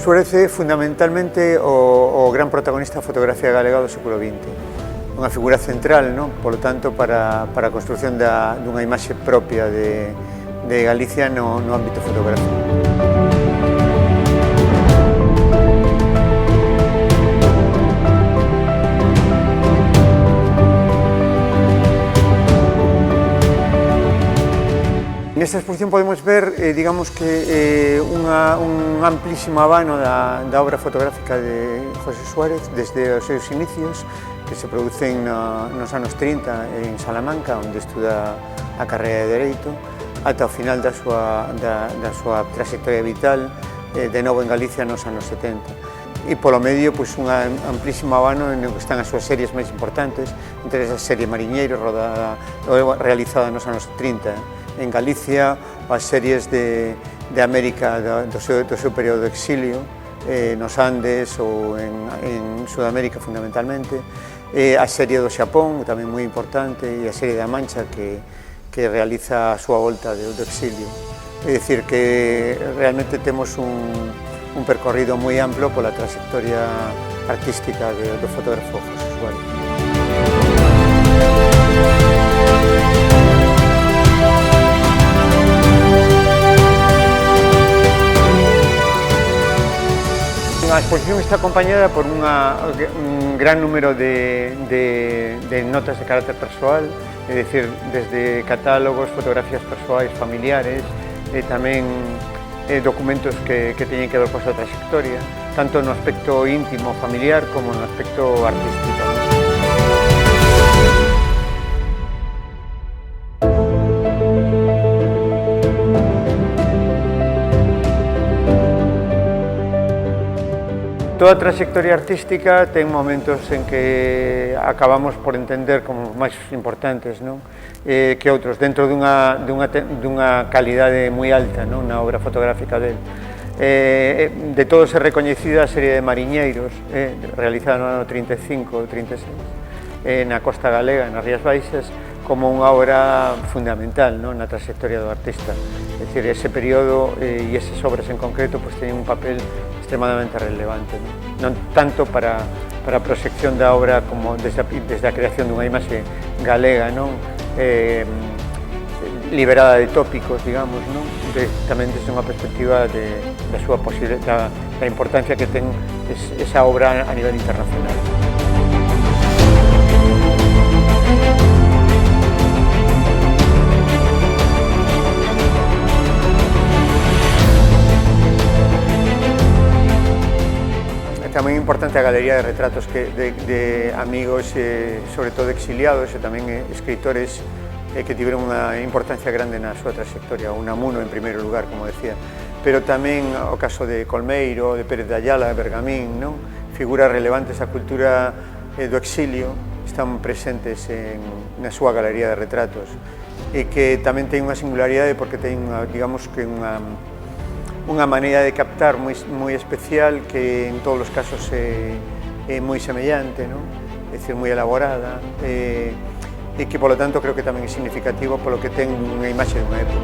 Suárez é fundamentalmente o gran protagonista da fotografía galega do século XX. Unha figura central, non? Polo tanto, para a construción dunha imaxe propia de Galicia no ámbito fotográfico. Nesta exposición podemos ver, digamos que un amplísimo abano da obra fotográfica de José Suárez desde os seus inicios, que se producen nos anos 30 en Salamanca, onde estuda a carreira de Dereito, ata o final da súa trayectoria vital, de novo en Galicia nos anos 70. E polo medio, pois, un amplísimo abano en que están as súas series máis importantes, entre esas serie Mariñeiro, realizada nos anos 30, en Galicia, as series de América do seu período de exilio, nos Andes ou en Sudamérica fundamentalmente, a serie do Xapón, tamén moi importante, e a serie da Mancha que realiza a súa volta do exilio. É dicir, que realmente temos un percorrido moi amplo pola trayectoria artística do fotógrafo José Suárez. A exposición está acompañada por un gran número de notas de carácter persoal, é dicir, desde catálogos, fotografías persoais, familiares, e tamén documentos que teñen que ver coa súa trayectoria, tanto no aspecto íntimo, familiar, como no aspecto artístico. Toda a trayectoria artística ten momentos en que acabamos por entender como máis importantes, non? Que outros, dentro dunha calidade moi alta, non? Na obra fotográfica del. De todos é recoñecida a serie de Mariñeiros, realizada no ano 35 ou 36, na costa galega, nas Rías Baixas, como unha obra fundamental, non? Na trayectoria do artista. É dicir, ese período e esas obras en concreto pues, teñen un papel extremadamente relevante, non tanto para a proxección da obra como desde a creación dunha imaxe galega, non? Liberada de tópicos, digamos, non? Tamén desde unha perspectiva da importancia que ten esa obra a nivel internacional. Tamén é importante a galería de retratos de amigos, sobre todo exiliados, e tamén escritores que tiveron unha importancia grande na súa trayectoria. Unamuno, en primeiro lugar, como decía, pero tamén o caso de Colmeiro, de Pérez de Ayala, de Bergamín, non? Figuras relevantes da cultura do exilio están presentes na súa galería de retratos e que tamén ten unha singularidade porque ten, digamos, que unha maneira de captar moi especial que en todos os casos é moi semellante, non? É dicir, moi elaborada e que, polo tanto, creo que tamén é significativo polo que ten unha imaxe dunha época.